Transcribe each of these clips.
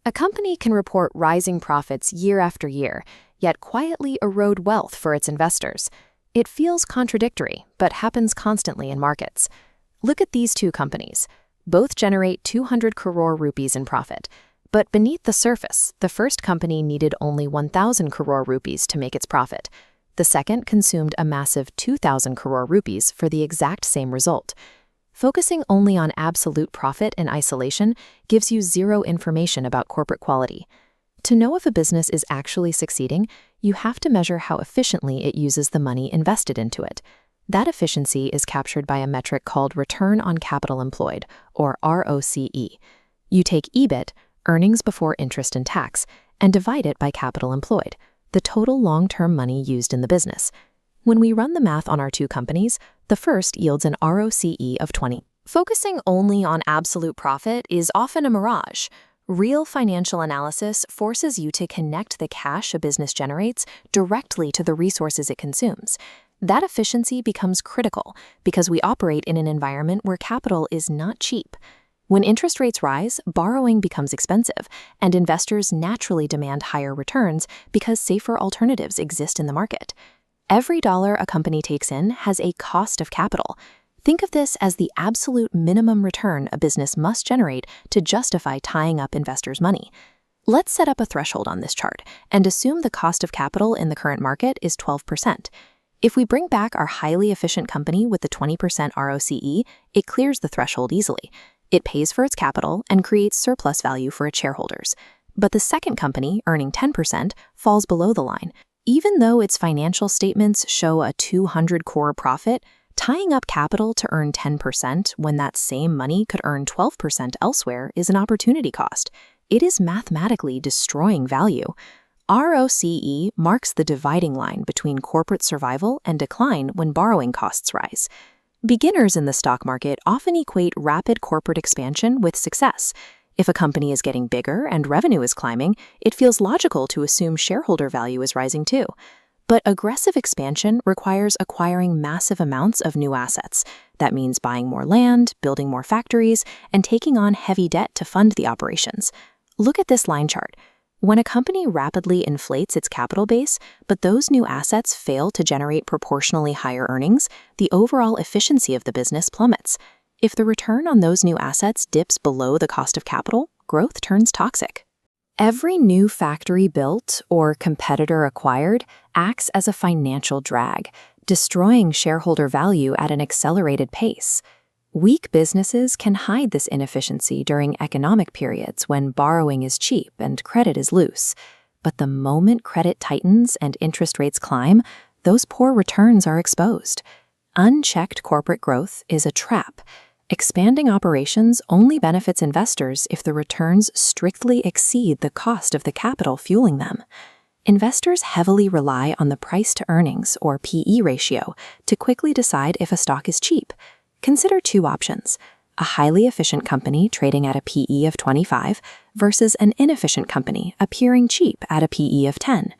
A company can report rising profits year after year, yet quietly erode wealth for its investors. It feels contradictory, but happens constantly in markets. Look at these two companies. Both generate 200 crore rupees in profit. But beneath the surface, the first company needed only 1,000 crore rupees to make its profit. The second consumed a massive 2,000 crore rupees for the exact same result. Focusing only on absolute profit in isolation gives you zero information about corporate quality. To know if a business is actually succeeding, you have to measure how efficiently it uses the money invested into it. That efficiency is captured by a metric called return on capital employed, or ROCE. You take EBIT, earnings before interest and tax, and divide it by capital employed, the total long-term money used in the business. When we run the math on our two companies, the first yields an ROCE of 20. Focusing only on absolute profit is often a mirage. Real financial analysis forces you to connect the cash a business generates directly to the resources it consumes. That efficiency becomes critical because we operate in an environment where capital is not cheap. When interest rates rise, borrowing becomes expensive, and investors naturally demand higher returns because safer alternatives exist in the market. Every dollar a company takes in has a cost of capital. Think of this as the absolute minimum return a business must generate to justify tying up investors' money. Let's set up a threshold on this chart and assume the cost of capital in the current market is 12%. If we bring back our highly efficient company with the 20% ROCE, it clears the threshold easily. It pays for its capital and creates surplus value for its shareholders. But the second company, earning 10%, falls below the line. Even though its financial statements show a 200 crore profit, tying up capital to earn 10% when that same money could earn 12% elsewhere is an opportunity cost. It is mathematically destroying value. ROCE marks the dividing line between corporate survival and decline when borrowing costs rise. Beginners in the stock market often equate rapid corporate expansion with success. If a company is getting bigger and revenue is climbing, it feels logical to assume shareholder value is rising too. But aggressive expansion requires acquiring massive amounts of new assets. That means buying more land, building more factories, and taking on heavy debt to fund the operations. Look at this line chart. When a company rapidly inflates its capital base, but those new assets fail to generate proportionally higher earnings, the overall efficiency of the business plummets. If the return on those new assets dips below the cost of capital, growth turns toxic. Every new factory built or competitor acquired acts as a financial drag, destroying shareholder value at an accelerated pace. Weak businesses can hide this inefficiency during economic periods when borrowing is cheap and credit is loose. But the moment credit tightens and interest rates climb, those poor returns are exposed. Unchecked corporate growth is a trap. Expanding operations only benefits investors if the returns strictly exceed the cost of the capital fueling them. Investors heavily rely on the price-to-earnings, or PE ratio, to quickly decide if a stock is cheap. Consider two options: a highly efficient company trading at a PE of 25 versus an inefficient company appearing cheap at a PE of 10.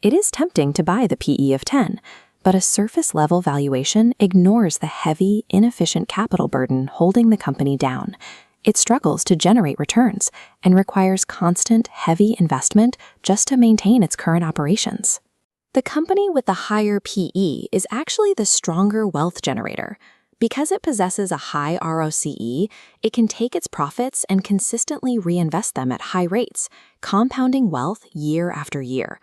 It is tempting to buy the PE of 10, but a surface-level valuation ignores the heavy, inefficient capital burden holding the company down. It struggles to generate returns and requires constant, heavy investment just to maintain its current operations. The company with the higher PE is actually the stronger wealth generator. Because it possesses a high ROCE, it can take its profits and consistently reinvest them at high rates, compounding wealth year after year.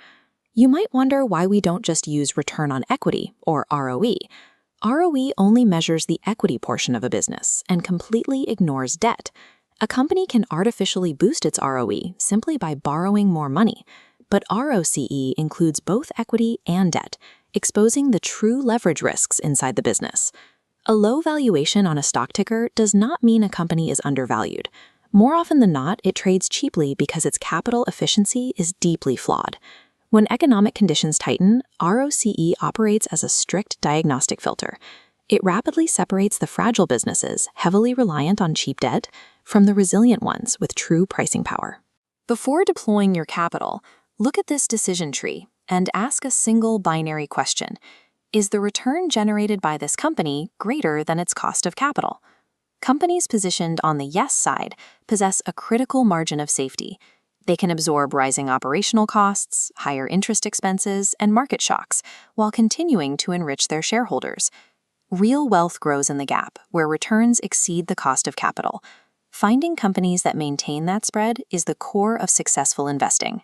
You might wonder why we don't just use return on equity, or ROE. ROE only measures the equity portion of a business and completely ignores debt. A company can artificially boost its ROE simply by borrowing more money, but ROCE includes both equity and debt, exposing the true leverage risks inside the business. A low valuation on a stock ticker does not mean a company is undervalued. More often than not, it trades cheaply because its capital efficiency is deeply flawed. When economic conditions tighten, ROCE operates as a strict diagnostic filter. It rapidly separates the fragile businesses, heavily reliant on cheap debt, from the resilient ones with true pricing power. Before deploying your capital, look at this decision tree and ask a single binary question. Is the return generated by this company greater than its cost of capital? Companies positioned on the yes side possess a critical margin of safety. They can absorb rising operational costs, higher interest expenses, and market shocks, while continuing to enrich their shareholders. Real wealth grows in the gap, where returns exceed the cost of capital. Finding companies that maintain that spread is the core of successful investing.